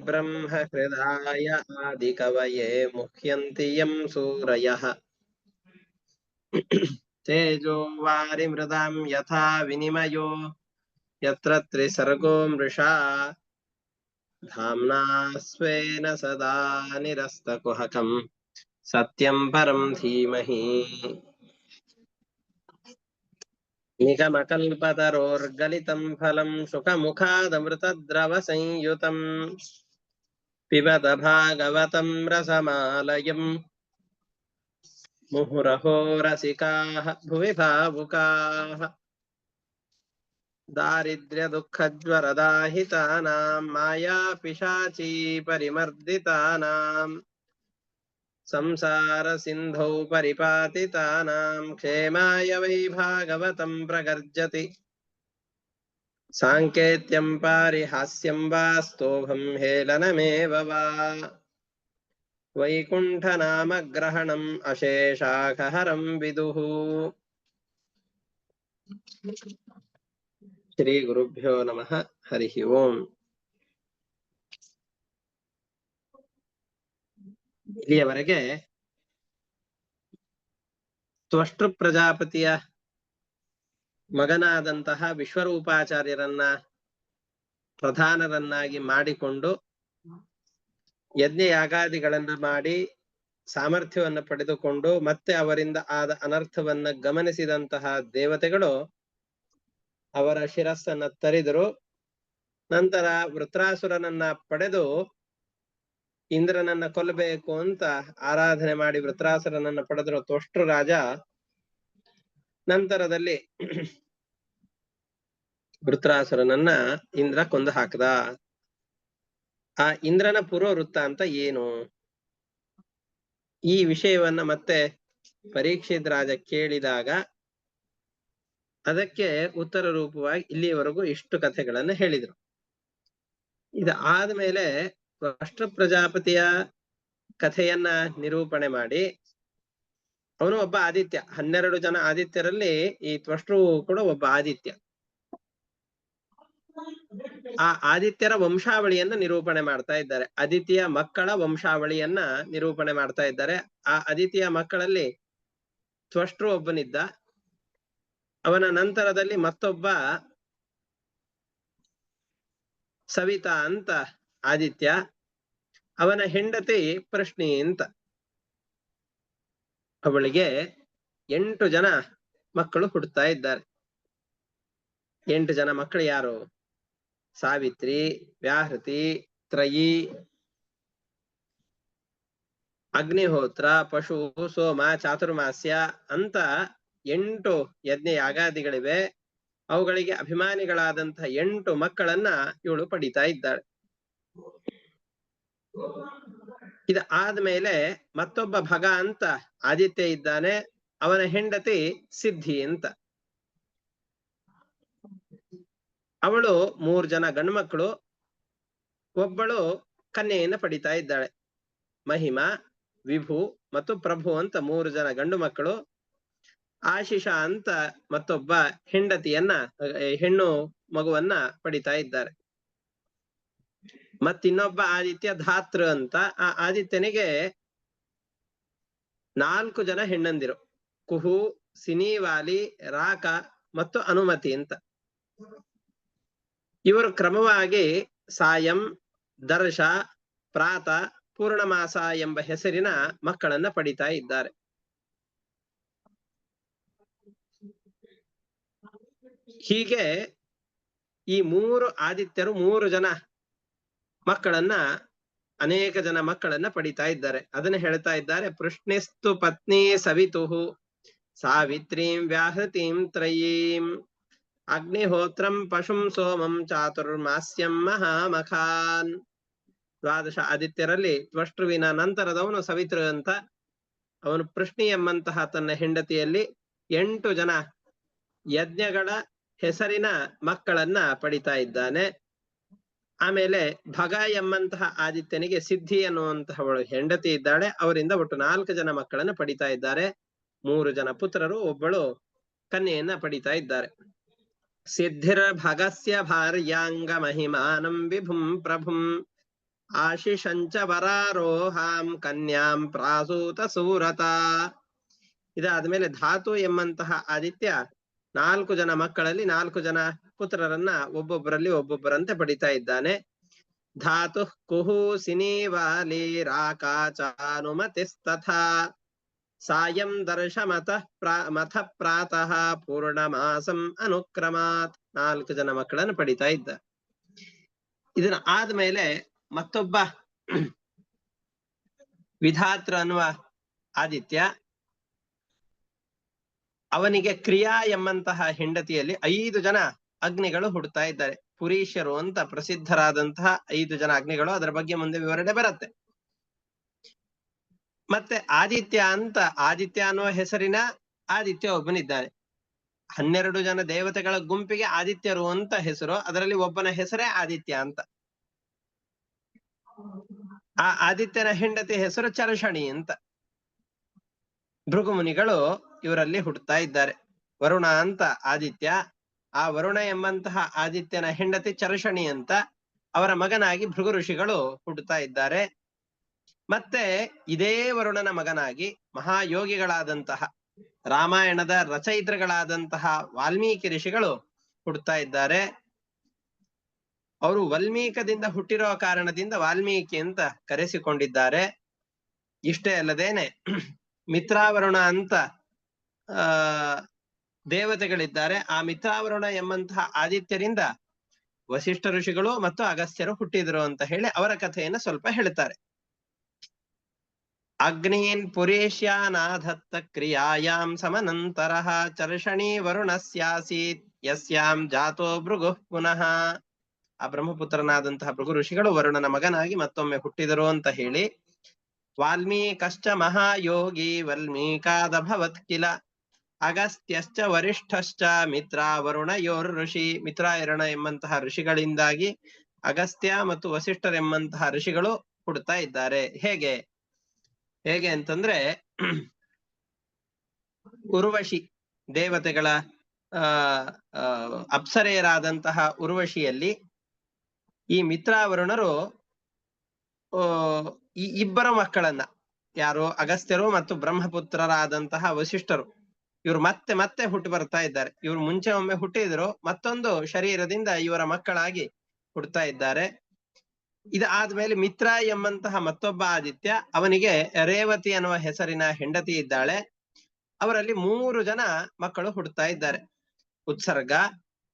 ब्रह्म हृदाय आदिकवये मुह्यन्ति यं सूरयः तेजो वारिमृदां यथा विनिमयो यत्र त्रिसर्गो मृषा धाम्ना स्वेन सदा निरस्तकुहकं सत्यं परं धीमहि निगमकल्पतरोर्गलितं फलं शुकमुखादमृतद्रवसंयुतम् पिबत भागवतं रसमालयम् मुहुरहो रसिकाः भुवि भावुकाः दारिद्र्यदुःखज्वरदाहितानां मायापिशाची परिमर्दितानां संसारसिन्धौ परिपातितानां क्षेमाय वै भागवतं प्रगर्जति साङ्केत्यं पारिहास्यं वा स्तोभं हेलनमेव वा वैकुण्ठनामग्रहणम् अशेषाखहरं विदुः ಶ್ರೀ ಗುರುಭ್ಯೋ ನಮಃ ಹರಿ ಓಂ. ಇಲ್ಲಿಯವರೆಗೆ ತ್ವಷ್ಟೃ ಪ್ರಜಾಪತಿಯ ಮಗನಾದಂತಹ ವಿಶ್ವರೂಪಾಚಾರ್ಯರನ್ನ ಪ್ರಧಾನರನ್ನಾಗಿ ಮಾಡಿಕೊಂಡು ಯಜ್ಞಯಾಗಾದಿಗಳನ್ನ ಮಾಡಿ ಸಾಮರ್ಥ್ಯವನ್ನು ಪಡೆದುಕೊಂಡು ಮತ್ತೆ ಅವರಿಂದ ಆದ ಅನರ್ಥವನ್ನ ಗಮನಿಸಿದಂತಹ ದೇವತೆಗಳು ಅವರ ಶಿರಸ್ಸನ್ನ ತರಿದರು. ನಂತರ ವೃತ್ರಾಸುರನನ್ನ ಪಡೆದು ಇಂದ್ರನನ್ನ ಕೊಲ್ಲಬೇಕು ಅಂತ ಆರಾಧನೆ ಮಾಡಿ ವೃತ್ರಾಸುರನನ್ನ ಪಡೆದರು ತ್ವಷ್ಟೃ ರಾಜ. ನಂತರದಲ್ಲಿ ವೃತ್ರಾಸುರನನ್ನ ಇಂದ್ರ ಕೊಂದು ಹಾಕದ. ಆ ಇಂದ್ರನ ಪೂರ್ವ ವೃತ್ತಾಂತ ಏನು? ಈ ವಿಷಯವನ್ನ ಮತ್ತೆ ಪರೀಕ್ಷಿತ್ ರಾಜ ಕೇಳಿದಾಗ ಅದಕ್ಕೆ ಉತ್ತರ ರೂಪವಾಗಿ ಇಲ್ಲಿಯವರೆಗೂ ಇಷ್ಟು ಕಥೆಗಳನ್ನ ಹೇಳಿದ್ರು. ಇದು ಆದ್ಮೇಲೆ ತ್ವಷ್ಟೃ ಪ್ರಜಾಪತಿಯ ಕಥೆಯನ್ನ ನಿರೂಪಣೆ ಮಾಡಿ ಅವನು ಒಬ್ಬ ಆದಿತ್ಯ. 12 ಜನ ಆದಿತ್ಯರಲ್ಲಿ ಈ ತ್ವಷ್ಟೃ ಕೂಡ ಒಬ್ಬ ಆದಿತ್ಯ. ಆ ಆದಿತ್ಯರ ವಂಶಾವಳಿಯನ್ನ ನಿರೂಪಣೆ ಮಾಡ್ತಾ ಇದ್ದಾರೆ. ಅದಿತಿಯ ಮಕ್ಕಳ ವಂಶಾವಳಿಯನ್ನ ನಿರೂಪಣೆ ಮಾಡ್ತಾ ಇದ್ದಾರೆ. ಆ ಅದಿತಿಯ ಮಕ್ಕಳಲ್ಲಿ ತ್ವಷ್ಟೃ ಒಬ್ಬನಿದ್ದ. ಅವನ ನಂತರದಲ್ಲಿ ಮತ್ತೊಬ್ಬ ಸವಿತಾ ಅಂತ ಆದಿತ್ಯ. ಅವನ ಹೆಂಡತಿ ಪ್ರಶ್ನಿ ಅಂತ. ಅವಳಿಗೆ 8 ಜನ ಮಕ್ಕಳು ಹುಟ್ಟುತ್ತಾ ಇದ್ದಾರೆ. 8 ಜನ ಮಕ್ಕಳು ಯಾರು? ಸಾವಿತ್ರಿ, ವ್ಯಾಹೃತಿ, ತ್ರಯಿ, ಅಗ್ನಿಹೋತ್ರ, ಪಶು, ಸೋಮ, ಚಾತುರ್ಮಾಸ್ಯ ಅಂತ 8 ಯಜ್ಞ ಯಾಗಾದಿಗಳಿವೆ. ಅವುಗಳಿಗೆ ಅಭಿಮಾನಿಗಳಾದಂತಹ 8 ಮಕ್ಕಳನ್ನ ಇವಳು ಪಡಿತಾ ಇದ್ದಾಳೆ. ಇದು ಆದ್ಮೇಲೆ ಮತ್ತೊಬ್ಬ ಭಗ ಅಂತ ಆದಿತ್ಯ ಇದ್ದಾನೆ. ಅವನ ಹೆಂಡತಿ ಸಿದ್ಧಿ ಅಂತ. ಅವಳು 3 ಜನ ಗಂಡು ಮಕ್ಕಳು, ಒಬ್ಬಳು ಕನ್ಯೆಯನ್ನ ಪಡಿತಾ ಇದ್ದಾಳೆ. ಮಹಿಮಾ, ವಿಭು ಮತ್ತು ಪ್ರಭು ಅಂತ 3 ಜನ ಗಂಡು ಮಕ್ಕಳು. ಆಶಿಷ ಅಂತ ಮತ್ತೊಬ್ಬ ಹೆಂಡತಿಯನ್ನ ಹೆಣ್ಣು ಮಗುವನ್ನ ಪಡಿತಾ ಇದ್ದಾರೆ. ಮತ್ತಿನ್ನೊಬ್ಬ ಆದಿತ್ಯ ಧಾತೃ ಅಂತ. ಆ ಆದಿತ್ಯನಿಗೆ 4 ಜನ ಹೆಣ್ಣಂದಿರು, ಕುಹು, ಸಿನಿವಾಲಿ, ರಾಕ ಮತ್ತು ಅನುಮತಿ ಅಂತ. ಇವರು ಕ್ರಮವಾಗಿ ಸಾಯಂ, ದರ್ಶ, ಪ್ರಾತ, ಪೂರ್ಣಮಾಸ ಎಂಬ ಹೆಸರಿನ ಮಕ್ಕಳನ್ನ ಪಡಿತಾ ಇದ್ದಾರೆ. ಹೀಗೆ ಈ 3 ಆದಿತ್ಯರು 3 ಜನ ಮಕ್ಕಳನ್ನ, ಅನೇಕ ಜನ ಮಕ್ಕಳನ್ನ ಪಡಿತಾ ಇದ್ದಾರೆ. ಅದನ್ನ ಹೇಳ್ತಾ ಇದ್ದಾರೆ. ಪೃಷ್ಣಿಸ್ತು ಪತ್ನಿ ಸವಿತುಹು ಸಾವಿತ್ರೀಂ ವ್ಯಾಹೃತಿಂ ತ್ರಯೀಂ ಅಗ್ನಿಹೋತ್ರಂ ಪಶುಂ ಸೋಮಂ ಚಾತುರ್ಮಾಸ್ಯಂ ಮಹಾಮಖಾನ್. 12 ಆದಿತ್ಯರಲ್ಲಿ ತ್ವಷ್ಟೃವಿನ ನಂತರದವನು ಸವಿತೃ ಅಂತ. ಅವನು ಪೃಷ್ಣಿ ಎಂಬಂತಹ ತನ್ನ ಹೆಂಡತಿಯಲ್ಲಿ 8 ಜನ ಯಜ್ಞಗಳ ಹೆಸರಿನ ಮಕ್ಕಳನ್ನ ಪಡಿತಾ ಇದ್ದಾನೆ. ಆಮೇಲೆ ಭಗ ಎಂಬಂತಹ ಆದಿತ್ಯನಿಗೆ ಸಿದ್ಧಿ ಅನ್ನುವಂತಹವಳು ಹೆಂಡತಿ ಇದ್ದಾಳೆ. ಅವರಿಂದ ಒಟ್ಟು 4 ಜನ ಮಕ್ಕಳನ್ನ ಪಡಿತಾ ಇದ್ದಾರೆ. 3 ಜನ ಪುತ್ರರು, ಒಬ್ಬಳು ಕನ್ಯೆಯನ್ನ ಪಡಿತಾ ಇದ್ದಾರೆ. ಸಿದ್ಧಿರ್ ಭಗಸ್ಯ ಭಾರ್ಯಾಂಗ ಮಹಿಮಾನಂ ವಿಭುಂ ಪ್ರಭುಂ ಆಶಿಷಂಚ ವರಾರೋಹಾಂ ಕನ್ಯಾಂ ಪ್ರಾಸೂತ ಸೂರತ. ಇದಾದ್ಮೇಲೆ ಧಾತು ಎಂಬಂತಹ ಆದಿತ್ಯ 4 ಜನ ಮಕ್ಕಳಲ್ಲಿ 4 ಜನ ಪುತ್ರರನ್ನ ಒಬ್ಬೊಬ್ಬರಲ್ಲಿ ಒಬ್ಬೊಬ್ಬರಂತೆ ಪಡಿತಾ ಇದ್ದಾನೆ. ಧಾತು ಕುಹು ಸಿನಿವಾಲಿ ರಾಕಾಚಾನುಮತಿಸ್ತಥಾ ಸಾಯಂ ದರ್ಶ ಮಥ ಪ್ರಾತಃ ಪೂರ್ಣಮಾಸಂ ಅನುಕ್ರಮಾತ್. 4 ಜನ ಮಕ್ಕಳನ್ನು ಪಡಿತಾ ಇದ್ದ. ಇದನ್ನ ಆದ್ಮೇಲೆ ಮತ್ತೊಬ್ಬ ವಿಧಾತೃ ಅನ್ನುವ ಆದಿತ್ಯ, ಅವನಿಗೆ ಕ್ರಿಯಾ ಎಂಬಂತಹ ಹೆಂಡತಿಯಲ್ಲಿ 5 ಜನ ಅಗ್ನಿಗಳು ಹುಡ್ತಾ ಇದ್ದಾರೆ. ಪುರೀಶರು ಅಂತ ಪ್ರಸಿದ್ಧರಾದಂತಹ 5 ಜನ ಅಗ್ನಿಗಳು. ಅದರ ಬಗ್ಗೆ ಮುಂದೆ ವಿವರಣೆ ಬರುತ್ತೆ. ಮತ್ತೆ ಆದಿತ್ಯ ಅಂತ, ಆದಿತ್ಯ ಅನ್ನುವ ಹೆಸರಿನ ಆದಿತ್ಯ ಒಬ್ಬನಿದ್ದಾನೆ. 12 ಜನ ದೇವತೆಗಳ ಗುಂಪಿಗೆ ಆದಿತ್ಯರು ಅಂತ ಹೆಸರು. ಅದರಲ್ಲಿ ಒಬ್ಬನ ಹೆಸರೇ ಆದಿತ್ಯ ಅಂತ. ಆ ಆದಿತ್ಯನ ಹೆಂಡತಿ ಹೆಸರು ಚರ್ಷಣಿ ಅಂತ. ಭೃಗುಮುನಿಗಳು ಇವರಲ್ಲಿ ಹುಟ್ಟುತ್ತಾ ಇದ್ದಾರೆ. ವರುಣ ಅಂತ ಆದಿತ್ಯ, ಆ ವರುಣ ಎಂಬಂತಹ ಆದಿತ್ಯನ ಹೆಂಡತಿ ಚರ್ಷಣಿ ಅಂತ. ಅವರ ಮಗನಾಗಿ ಭೃಗು ಋಷಿಗಳು ಹುಟ್ಟುತ್ತಾ ಇದ್ದಾರೆ. ಮತ್ತೆ ಇದೇ ವರುಣನ ಮಗನಾಗಿ ಮಹಾಯೋಗಿಗಳಾದಂತಹ ರಾಮಾಯಣದ ರಚಯಿತೃಗಳಾದಂತಹ ವಾಲ್ಮೀಕಿ ಋಷಿಗಳು ಹುಟ್ಟುತ್ತಾ ಇದ್ದಾರೆ. ಅವರು ವಲ್ಮೀಕದಿಂದ ಹುಟ್ಟಿರೋ ಕಾರಣದಿಂದ ವಾಲ್ಮೀಕಿ ಅಂತ ಕರೆಸಿಕೊಂಡಿದ್ದಾರೆ. ಇಷ್ಟೇ ಅಲ್ಲದೇನೆ ಮಿತ್ರಾವರುಣ ಅಂತ ದೇವತೆಗಳಿದ್ದಾರೆ. ಆ ಮಿತ್ರಾವರುಣ ಎಂಬಂತಹ ಆದಿತ್ಯರಿಂದ ವಸಿಷ್ಠ ಋಷಿಗಳು ಮತ್ತು ಅಗಸ್ತ್ಯರು ಹುಟ್ಟಿದ್ರು ಅಂತ ಹೇಳಿ ಅವರ ಕಥೆಯನ್ನು ಸ್ವಲ್ಪ ಹೇಳ್ತಾರೆ. ಅಗ್ನೀನ್ ಪುರೇಶ್ಯಾನಾಧತ್ತ ಕ್ರಿಯಾಯಾಂ ಸಮನಂತರಃ ಚರ್ಷಣಿ ವರುಣಸ್ಯಾಸೀತ್ ಯಸ್ಯಾಂ ಜಾತೋ ಭೃಗು ಪುನಃ. ಆ ಬ್ರಹ್ಮಪುತ್ರನಾದಂತಹ ಭೃಗು ಋಷಿಗಳು ವರುಣನ ಮಗನಾಗಿ ಮತ್ತೊಮ್ಮೆ ಹುಟ್ಟಿದರು ಅಂತ ಹೇಳಿ, ವಾಲ್ಮೀಕಶ್ಚ ಮಹಾಯೋಗಿ ವಲ್ಮೀಕಾದಭವತ್ ಕಿಲ ಅಗಸ್ತ್ಯಶ್ಚ ವರಿಷ್ಠಶ್ಚ ಮಿತ್ರಾವರುಣಯೋರ್ ಋಷಿ. ಮಿತ್ರಾವರುಣ ಎಂಬಂತಹ ಋಷಿಗಳಿಂದಾಗಿ ಅಗಸ್ತ್ಯ ಮತ್ತು ವಸಿಷ್ಠರೆಂಬಂತಹ ಋಷಿಗಳು ಹುಡ್ತಾ ಇದ್ದಾರೆ. ಹೇಗೆ ಅಂತಂದ್ರೆ, ಉರ್ವಶಿ ದೇವತೆಗಳ ಅಪ್ಸರೆಯರಾದಂತಹ ಉರ್ವಶಿಯಲ್ಲಿ ಈ ಮಿತ್ರಾವರುಣರು ಈ ಇಬ್ಬರ ಮಕ್ಕಳನ್ನ, ಯಾರು ಅಗಸ್ತ್ಯರು ಮತ್ತು ಬ್ರಹ್ಮಪುತ್ರರಾದಂತಹ ವಸಿಷ್ಠರು, ಇವರು ಮತ್ತೆ ಮತ್ತೆ ಹುಟ್ಟು ಬರ್ತಾ ಇದ್ದಾರೆ. ಇವರು ಮುಂಚೆ ಒಮ್ಮೆ ಹುಟ್ಟಿದ್ರು, ಮತ್ತೊಂದು ಶರೀರದಿಂದ ಇವರ ಮಕ್ಕಳಾಗಿ ಹುಡ್ತಾ ಇದ್ದಾರೆ. ಇದಾದ್ಮೇಲೆ ಮಿತ್ರ ಎಂಬಂತಹ ಮತ್ತೊಬ್ಬ ಆದಿತ್ಯ, ಅವನಿಗೆ ರೇವತಿ ಅನ್ನುವ ಹೆಸರಿನ ಹೆಂಡತಿ ಇದ್ದಾಳೆ. ಅವರಲ್ಲಿ 3 ಜನ ಮಕ್ಕಳು ಹುಡ್ತಾ ಇದ್ದಾರೆ. ಉತ್ಸರ್ಗ,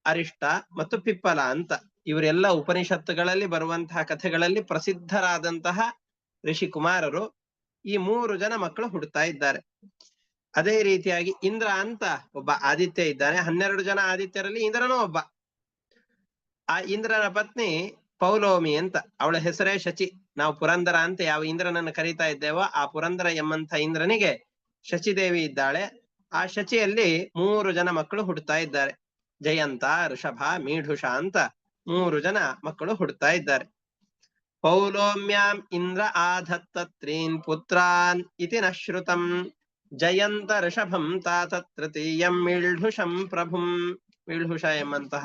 ಅರಿಷ್ಟ ಮತ್ತು ಪಿಪ್ಪಲ ಅಂತ. ಇವರೆಲ್ಲ ಉಪನಿಷತ್ತುಗಳಲ್ಲಿ ಬರುವಂತಹ ಕಥೆಗಳಲ್ಲಿ ಪ್ರಸಿದ್ಧರಾದಂತಹ ಋಷಿಕುಮಾರರು. ಈ 3 ಜನ ಮಕ್ಕಳು ಹುಡ್ತಾ ಇದ್ದಾರೆ. ಅದೇ ರೀತಿಯಾಗಿ ಇಂದ್ರ ಅಂತ ಒಬ್ಬ ಆದಿತ್ಯ ಇದ್ದಾನೆ. 12 ಜನ ಆದಿತ್ಯರಲ್ಲಿ ಇಂದ್ರನೂ ಒಬ್ಬ. ಆ ಇಂದ್ರನ ಪತ್ನಿ ಪೌಲೋಮಿ ಅಂತ, ಅವಳ ಹೆಸರೇ ಶಚಿ. ನಾವು ಪುರಂದರ ಅಂತ ಯಾವ ಇಂದ್ರನನ್ನು ಕರೀತಾ ಇದ್ದೇವೋ ಆ ಪುರಂದರ ಎಂಬಂತ ಇಂದ್ರನಿಗೆ ಶಚಿದೇವಿ ಇದ್ದಾಳೆ. ಆ ಶಚಿಯಲ್ಲಿ 3 ಜನ ಮಕ್ಕಳು ಹುಡ್ತಾ ಇದ್ದಾರೆ. ಜಯಂತ, ಋಷಭ, ಮೀಢುಷ ಅಂತ 3 ಜನ ಮಕ್ಕಳು ಹುಡ್ತಾ ಇದ್ದಾರೆ. ಪೌಲೋಮ್ಯಾಂ ಇಂದ್ರ ಆಧತ್ತ 3 ಪುತ್ರಾನ್ ಇತಿ ನ ಶ್ರುತಂ ಜಯಂತ ಋಷಭಂ ತಾತ ತೃತೀಯಂ ಮೀಢುಷಂ ಪ್ರಭುಂ. ಮೀಢುಷ ಎಂಬಂತಹ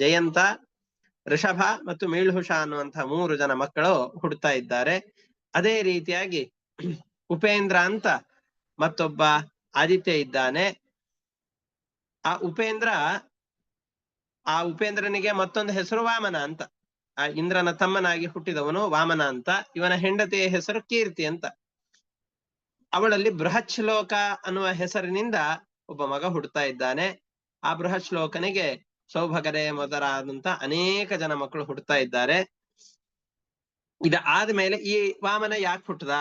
ಜಯಂತ, ಋಷಭ ಮತ್ತು ಮೀಳುಹುಷ ಅನ್ನುವಂತಹ 3 ಜನ ಮಕ್ಕಳು ಹುಡ್ತಾ ಇದ್ದಾರೆ. ಅದೇ ರೀತಿಯಾಗಿ ಉಪೇಂದ್ರ ಅಂತ ಮತ್ತೊಬ್ಬ ಆದಿತ್ಯ ಇದ್ದಾನೆ. ಆ ಉಪೇಂದ್ರನಿಗೆ ಮತ್ತೊಂದು ಹೆಸರು ವಾಮನ ಅಂತ. ಆ ಇಂದ್ರನ ತಮ್ಮನಾಗಿ ಹುಟ್ಟಿದವನು ವಾಮನ ಅಂತ. ಇವನ ಹೆಂಡತಿಯ ಹೆಸರು ಕೀರ್ತಿ ಅಂತ. ಅವಳಲ್ಲಿ ಬೃಹಚ್ಛ್ಲೋಕ ಅನ್ನುವ ಹೆಸರಿನಿಂದ ಒಬ್ಬ ಮಗ ಹುಡ್ತಾ ಇದ್ದಾನೆ. ಆ ಬೃಹಚ್ಛ್ಲೋಕನಿಗೆ ಸೌಭಗರೆ ಮೊದಲಾದಂತ ಅನೇಕ ಜನ ಮಕ್ಕಳು ಹುಡ್ತಾ ಇದ್ದಾರೆ. ಆದ್ಮೇಲೆ ಈ ವಾಮನ ಯಾಕೆ ಹುಟ್ಟದ?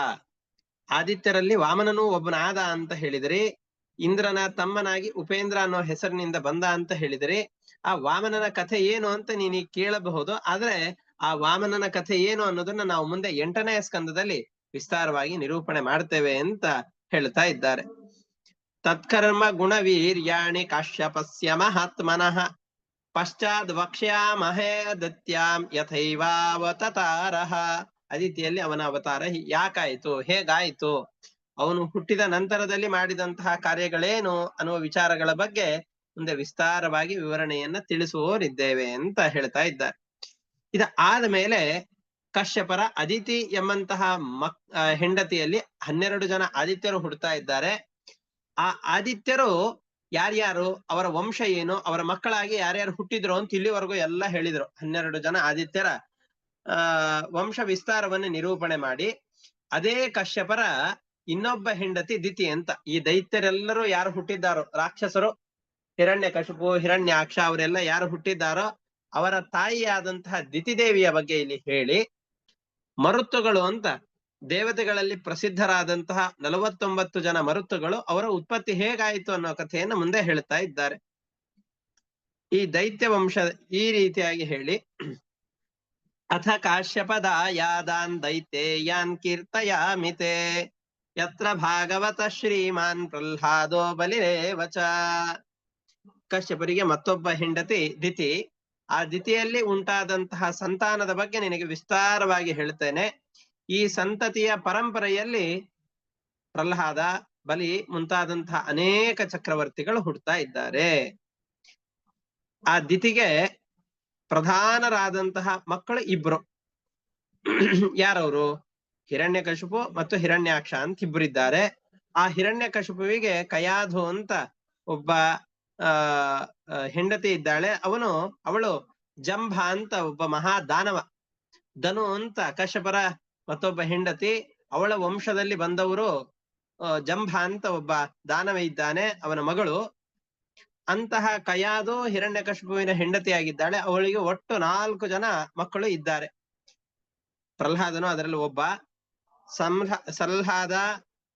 ಆದಿತ್ಯರಲ್ಲಿ ವಾಮನನು ಒಬ್ಬನಾದ ಅಂತ ಹೇಳಿದ್ರಿ. ಇಂದ್ರನ ತಮ್ಮನಾಗಿ ಉಪೇಂದ್ರ ಅನ್ನೋ ಹೆಸರಿನಿಂದ ಬಂದ ಅಂತ ಹೇಳಿದ್ರಿ. ಆ ವಾಮನನ ಕಥೆ ಏನು ಅಂತ ನೀನೀಗ ಕೇಳಬಹುದು. ಆದ್ರೆ ಆ ವಾಮನನ ಕಥೆ ಏನು ಅನ್ನೋದನ್ನ ನಾವು ಮುಂದೆ 8ನೇ ಸ್ಕಂದದಲ್ಲಿ ವಿಸ್ತಾರವಾಗಿ ನಿರೂಪಣೆ ಮಾಡ್ತೇವೆ ಅಂತ ಹೇಳ್ತಾ ಇದ್ದಾರೆ. ತತ್ಕರ್ಮ ಗುಣವೀರ್ಯಾಣಿ ಕಾಶ್ಯಪಸ್ಯ ಮಹಾತ್ಮನಃ ಪಶ್ಚಾದ್ ವಕ್ಷ್ಯಾಮಹೇ ದತ್ಯಾಂ ಯಥೈವಾವತಾರಃ. ಅದಿತಿಯಲ್ಲಿ ಅವನ ಅವತಾರ ಯಾಕಾಯ್ತು, ಹೇಗಾಯ್ತು, ಅವನು ಹುಟ್ಟಿದ ನಂತರದಲ್ಲಿ ಮಾಡಿದಂತಹ ಕಾರ್ಯಗಳೇನು ಅನ್ನುವ ವಿಚಾರಗಳ ಬಗ್ಗೆ ಮುಂದೆ ವಿಸ್ತಾರವಾಗಿ ವಿವರಣೆಯನ್ನ ತಿಳಿಸುವವರಿದ್ದೇವೆ ಅಂತ ಹೇಳ್ತಾ ಇದ್ದಾರೆ. ಆದ ಮೇಲೆ ಕಶ್ಯಪರ ಅದಿತಿ ಎಂಬಂತಹ ಹೆಂಡತಿಯಲ್ಲಿ 12 ಜನ ಆದಿತ್ಯರು ಹುಡ್ತಾ ಇದ್ದಾರೆ. ಆ ಆದಿತ್ಯರು ಯಾರ್ಯಾರು, ಅವರ ವಂಶ ಏನು, ಅವರ ಮಕ್ಕಳಾಗಿ ಯಾರ್ಯಾರು ಹುಟ್ಟಿದ್ರು ಅಂತ ಇಲ್ಲಿವರೆಗೂ ಎಲ್ಲ ಹೇಳಿದ್ರು. 12 ಜನ ಆದಿತ್ಯರ ವಂಶ ವಿಸ್ತಾರವನ್ನು ನಿರೂಪಣೆ ಮಾಡಿ, ಅದೇ ಕಶ್ಯಪರ ಇನ್ನೊಬ್ಬ ಹೆಂಡತಿ ದಿತಿ ಅಂತ. ಈ ದೈತ್ಯರೆಲ್ಲರೂ ಯಾರು ಹುಟ್ಟಿದ್ದಾರೋ, ರಾಕ್ಷಸರು, ಹಿರಣ್ಯಕಶಿಪು, ಹಿರಣ್ಯಾಕ್ಷ ಅವರೆಲ್ಲ ಯಾರು ಹುಟ್ಟಿದ್ದಾರೋ ಅವರ ತಾಯಿಯಾದಂತಹ ದಿತಿದೇವಿಯ ಬಗ್ಗೆ ಇಲ್ಲಿ ಹೇಳಿ, ಮರುತ್ತುಗಳು ಅಂತ ದೇವತೆಗಳಲ್ಲಿ ಪ್ರಸಿದ್ಧರಾದಂತಹ 49 ಜನ ಮರುತ್ತುಗಳು, ಅವರ ಉತ್ಪತ್ತಿ ಹೇಗಾಯಿತು ಅನ್ನೋ ಕಥೆಯನ್ನು ಮುಂದೆ ಹೇಳ್ತಾ ಇದ್ದಾರೆ. ಈ ದೈತ್ಯ ವಂಶ ಈ ರೀತಿಯಾಗಿ ಹೇಳಿ, ಅಥ ಕಾಶ್ಯಪದಾಯಾದಾನ್ ದೈತ್ಯೇಯಾನ್ ಕೀರ್ತಯಾಮಿತೆ ಯತ್ರ ಭಾಗವತ ಶ್ರೀಮಾನ್ ಪ್ರಹ್ಲಾದೋ ಬಲಿರೇವಚ. ಕಶ್ಯಪರಿಗೆ ಮತ್ತೊಬ್ಬ ಹೆಂಡತಿ ದಿತಿ. ಆ ದಿತಿಯಲ್ಲಿ ಉಂಟಾದಂತಹ ಸಂತಾನದ ಬಗ್ಗೆ ನಿನಗೆ ವಿಸ್ತಾರವಾಗಿ ಹೇಳ್ತೇನೆ. ಈ ಸಂತತಿಯ ಪರಂಪರೆಯಲ್ಲಿ ಪ್ರಹ್ಲಾದ, ಬಲಿ ಮುಂತಾದಂತಹ ಅನೇಕ ಚಕ್ರವರ್ತಿಗಳು ಹುಡ್ತಾ ಇದ್ದಾರೆ. ಆ ದಿತಿಗೆ ಪ್ರಧಾನರಾದಂತಹ ಮಕ್ಕಳು ಇಬ್ರು. ಯಾರವರು? ಹಿರಣ್ಯಕಶಿಪು ಮತ್ತು ಹಿರಣ್ಯಾಕ್ಷ ಅಂತ ಇಬ್ಬರಿದ್ದಾರೆ. ಆ ಹಿರಣ್ಯಕಶಿಪುವಿಗೆ ಕಯಾಧು ಅಂತ ಒಬ್ಬ ಹೆಂಡತಿ ಇದ್ದಾಳೆ. ಅವಳು ಜಂಭ ಅಂತ ಒಬ್ಬ ಮಹಾ ದಾನವ. ಧನು ಅಂತ ಕಶ್ಯಪರ ಮತ್ತೊಬ್ಬ ಹೆಂಡತಿ, ಅವಳ ವಂಶದಲ್ಲಿ ಬಂದವರು ಜಂಭ ಅಂತ ಒಬ್ಬ ದಾನವ ಇದ್ದಾನೆ, ಅವನ ಮಗಳು. ಅಂತಹ ಕಯಾದು ಹಿರಣ್ಯಕಶಿಪುವಿನ ಹೆಂಡತಿಯಾಗಿದ್ದಾಳೆ. ಅವಳಿಗೆ ಒಟ್ಟು 4 ಜನ ಮಕ್ಕಳು ಇದ್ದಾರೆ. ಪ್ರಹ್ಲಾದನು ಅದರಲ್ಲಿ ಒಬ್ಬ. ಸಲ್ಹಾದ,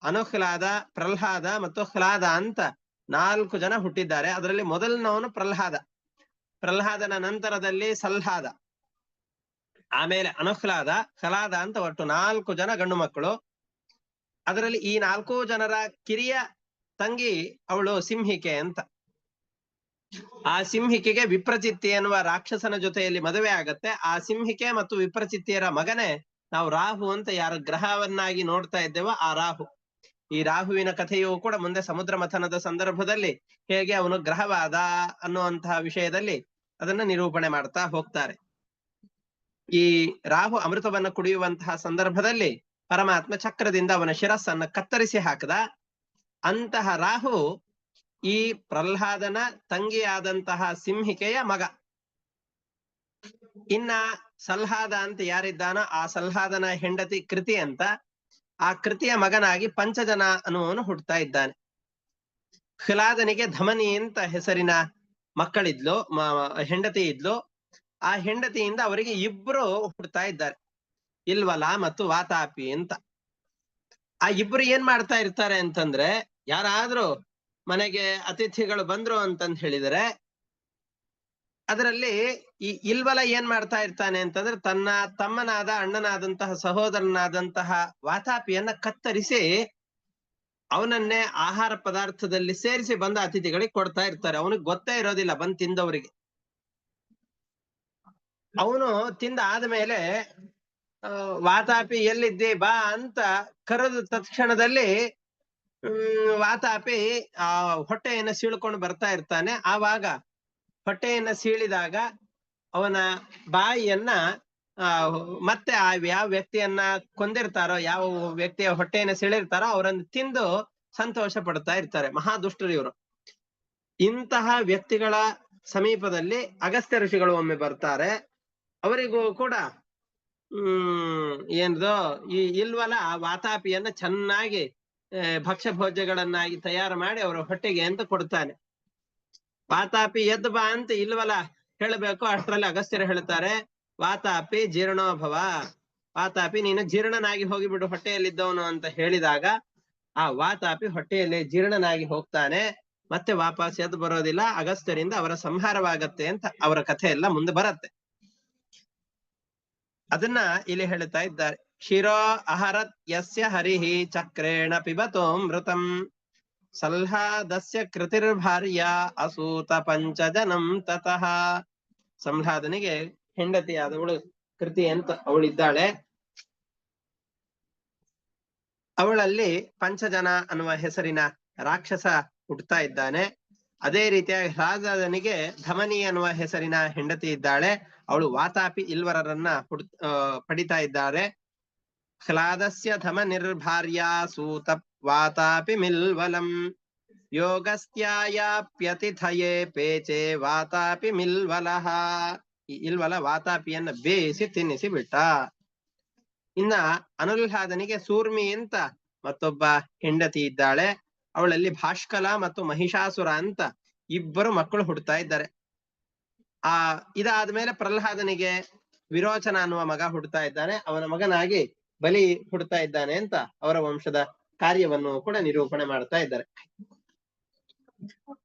ಅನುಹ್ಲಾದ, ಪ್ರಹ್ಲಾದ ಮತ್ತು ಹ್ಲಾದ ಅಂತ 4 ಜನ ಹುಟ್ಟಿದ್ದಾರೆ. ಅದರಲ್ಲಿ ಮೊದಲನವನು ಪ್ರಹ್ಲಾದ. ಪ್ರಹ್ಲಾದನ ನಂತರದಲ್ಲಿ ಸಲ್ಹಾದ, ಆಮೇಲೆ ಅನುಹ್ಲಾದ, ಹ್ಲಾದ ಅಂತ ಒಟ್ಟು 4 ಜನ ಗಂಡು ಮಕ್ಕಳು. ಅದರಲ್ಲಿ ಈ 4 ಜನರ ಕಿರಿಯ ತಂಗಿ ಅವಳು ಸಿಂಹಿಕೆ ಅಂತ. ಆ ಸಿಂಹಿಕೆಗೆ ವಿಪ್ರಚಿತ್ತಿ ಎನ್ನುವ ರಾಕ್ಷಸನ ಜೊತೆಯಲ್ಲಿ ಮದುವೆ ಆಗತ್ತೆ. ಆ ಸಿಂಹಿಕೆ ಮತ್ತು ವಿಪ್ರಚಿತ್ತಿಯರ ಮಗನೇ ನಾವು ರಾಹು ಅಂತ ಯಾರ ಗ್ರಹವನ್ನಾಗಿ ನೋಡ್ತಾ ಇದ್ದೇವೋ ಆ ರಾಹು. ಈ ರಾಹುವಿನ ಕಥೆಯೂ ಕೂಡ ಮುಂದೆ ಸಮುದ್ರ ಮಥನದ ಸಂದರ್ಭದಲ್ಲಿ ಹೇಗೆ ಅವನು ಗ್ರಹವಾದ ಅನ್ನುವಂತಹ ವಿಷಯದಲ್ಲಿ ಅದನ್ನ ನಿರೂಪಣೆ ಮಾಡ್ತಾ ಹೋಗ್ತಾರೆ. ಈ ರಾಹು ಅಮೃತವನ್ನ ಕುಡಿಯುವಂತಹ ಸಂದರ್ಭದಲ್ಲಿ ಪರಮಾತ್ಮ ಚಕ್ರದಿಂದ ಅವನ ಶಿರಸ್ಸನ್ನ ಕತ್ತರಿಸಿ ಹಾಕದ. ಅಂತಹ ರಾಹು ಈ ಪ್ರಹ್ಲಾದನ ತಂಗಿಯಾದಂತಹ ಸಿಂಹಿಕೆಯ ಮಗ. ಇನ್ನ ಸಲ್ಹಾದ ಅಂತ ಯಾರಿದ್ದಾನೋ ಆ ಸಲ್ಹಾದನ ಹೆಂಡತಿ ಕೃತಿ ಅಂತ. ಆ ಕೃತಿಯ ಮಗನಾಗಿ ಪಂಚಜನ ಅನ್ನುವನು ಹುಡ್ತಾ ಇದ್ದಾನೆ. ಹ್ಲಾದನಿಗೆ ಧಮನಿ ಅಂತ ಹೆಸರಿನ ಮಕ್ಕಳಿದ್ಲು, ಹೆಂಡತಿ ಇದ್ಲು. ಆ ಹೆಂಡತಿಯಿಂದ ಅವರಿಗೆ ಇಬ್ರು ಹುಡ್ತಾ ಇದ್ದಾರೆ, ಇಲ್ವಲ ಮತ್ತು ವಾತಾಪಿ ಅಂತ. ಆ ಇಬ್ರು ಏನ್ ಮಾಡ್ತಾ ಇರ್ತಾರೆ ಅಂತಂದ್ರೆ, ಯಾರಾದ್ರೂ ಮನೆಗೆ ಅತಿಥಿಗಳು ಬಂದ್ರು ಅಂತಂದ್ ಹೇಳಿದರೆ ಅದರಲ್ಲಿ ಈ ಇಲ್ವಲ ಏನ್ ಮಾಡ್ತಾ ಇರ್ತಾನೆ ಅಂತಂದ್ರೆ, ತನ್ನ ತಮ್ಮನಾದ ಅಣ್ಣನಾದಂತಹ ಸಹೋದರನಾದಂತಹ ವಾತಾಪಿಯನ್ನ ಕತ್ತರಿಸಿ ಅವನನ್ನೇ ಆಹಾರ ಪದಾರ್ಥದಲ್ಲಿ ಸೇರಿಸಿ ಬಂದ ಅತಿಥಿಗಳಿಗೆ ಕೊಡ್ತಾ ಇರ್ತಾರೆ. ಅವನಿಗೆ ಗೊತ್ತೇ ಇರೋದಿಲ್ಲ ಬಂದ್ ತಿಂದವರಿಗೆ. ಅವನು ತಿಂದ ಆದ್ಮೇಲೆ ವಾತಾಪಿ ಎಲ್ಲಿದ್ದಿ ಬಾ ಅಂತ ಕರೆದ ತತ್ಕ್ಷಣದಲ್ಲಿ ವಾತಾಪಿ ಆ ಹೊಟ್ಟೆಯನ್ನ ಸೀಳ್ಕೊಂಡು ಬರ್ತಾ ಇರ್ತಾನೆ. ಆವಾಗ ಹೊಟ್ಟೆಯನ್ನ ಸೀಳಿದಾಗ ಅವನ ಬಾಯಿಯನ್ನ ಮತ್ತೆ ಯಾವ ವ್ಯಕ್ತಿಯನ್ನ ಕೊಂದಿರ್ತಾರೋ, ಯಾವ ವ್ಯಕ್ತಿಯ ಹೊಟ್ಟೆಯನ್ನ ಸೀಳಿರ್ತಾರೋ ಅವರನ್ನು ತಿಂದು ಸಂತೋಷ ಪಡ್ತಾ ಇರ್ತಾರೆ. ಮಹಾದುಷ್ಟರು ಇವರು. ಇಂತಹ ವ್ಯಕ್ತಿಗಳ ಸಮೀಪದಲ್ಲಿ ಅಗಸ್ತ್ಯ ಋಷಿಗಳು ಒಮ್ಮೆ ಬರ್ತಾರೆ. ಅವರಿಗೂ ಕೂಡ ಏನದೋ ಈ ಇಲ್ವಲ ವಾತಾಪಿಯನ್ನ ಚೆನ್ನಾಗಿ ಭಕ್ಷ್ಯ ಭೋಜ್ಯಗಳನ್ನಾಗಿ ತಯಾರು ಮಾಡಿ ಅವರ ಹೊಟ್ಟೆಗೆ ಅಂತ ಕೊಡ್ತಾನೆ. ವಾತಾಪಿ ಎದ್ದು ಬಾ ಅಂತ ಇಲ್ವಲ ಹೇಳಬೇಕು. ಅಷ್ಟರಲ್ಲಿ ಅಗಸ್ತ್ಯರು ಹೇಳ್ತಾರೆ, ವಾತಾಪಿ ಜೀರ್ಣೋಭವ, ವಾತಾಪಿ ನೀನು ಜೀರ್ಣನಾಗಿ ಹೋಗಿಬಿಡು ಹೊಟ್ಟೆಯಲ್ಲಿದ್ದವನು ಅಂತ ಹೇಳಿದಾಗ ಆ ವಾತಾಪಿ ಹೊಟ್ಟೆಯಲ್ಲಿ ಜೀರ್ಣನಾಗಿ ಹೋಗ್ತಾನೆ. ಮತ್ತೆ ವಾಪಸ್ ಎದ್ದು ಬರೋದಿಲ್ಲ. ಅಗಸ್ತ್ಯರಿಂದ ಅವರ ಸಂಹಾರವಾಗತ್ತೆ ಅಂತ ಅವರ ಕಥೆ ಎಲ್ಲ ಮುಂದೆ ಬರತ್ತೆ. ಅದನ್ನ ಇಲ್ಲಿ ಹೇಳ್ತಾ ಇದ್ದಾರೆ. ಶಿರೋ ಅಹರತ್ ಯಸ್ಯ ಹರಿಹಿ ಚಕ್ರೇಣ ಪಿಬತೋಮೃತಂ ಸಲ್ಹಾದಸ್ಯ ಕೃತಿರ್ಭಾರ್ಯ ಅಸೂತ ಪಂಚಜನಂ ತತಃ. ಸಂಹ್ಲಾದನಿಗೆ ಹೆಂಡತಿಯಾದವಳು ಕೃತಿ ಅಂತ ಅವಳಿದ್ದಾಳೆ. ಅವಳಲ್ಲಿ ಪಂಚಜನ ಅನ್ನುವ ಹೆಸರಿನ ರಾಕ್ಷಸ ಹುಟ್ಟುತ್ತಾ ಇದ್ದಾನೆ. ಅದೇ ರೀತಿಯಾಗಿ ಹ್ಲಾದನಿಗೆ ಧಮನಿ ಅನ್ನುವ ಹೆಸರಿನ ಹೆಂಡತಿ ಇದ್ದಾಳೆ. ಅವಳು ವಾತಾಪಿ ಇಲ್ವರರನ್ನ ಪಡಿತಾ ಇದ್ದಾರೆ. ಹ್ಲಾದಸ್ಯ ಧಮನಿರ್ಭಾರ್ಯ ಸೂತ ವಾತಾಪಿ ಮಿಲ್ವಲಂ ಯೋಗಸ್ತ್ಯಾಯಾಪ್ಯತಿಥಯೇ ಪೇಚೆ ವಾತಾಪಿ ಮಿಲ್ವಲಹ. ಈ ಇಲ್ವಲ ವಾತಾಪಿಯನ್ನ ಬೇಯಿಸಿ ತಿನ್ನಿಸಿ ಬಿಟ್ಟ. ಇನ್ನ ಅನುಲ್ಹಾದನಿಗೆ ಸೂರ್ಮಿ ಅಂತ ಮತ್ತೊಬ್ಬ ಹೆಂಡತಿ ಇದ್ದಾಳೆ. ಅವಳಲ್ಲಿ ಭಾಷ್ಕಲ ಮತ್ತು ಮಹಿಷಾಸುರ ಅಂತ ಇಬ್ಬರು ಮಕ್ಕಳು ಹುಡ್ತಾ ಇದ್ದಾರೆ. ಇದಾದ್ಮೇಲೆ ಪ್ರಹ್ಲಾದನಿಗೆ ವಿರೋಚನ ಅನ್ನುವ ಮಗ ಹುಡ್ತಾ ಇದ್ದಾನೆ. ಅವನ ಮಗನಾಗಿ ಬಲಿ ಹುಡ್ತಾ ಇದ್ದಾನೆ ಅಂತ ಅವರ ವಂಶದ ಕಾರ್ಯವನ್ನು ಕೂಡ ನಿರೂಪಣೆ ಮಾಡ್ತಾ ಇದ್ದಾರೆ.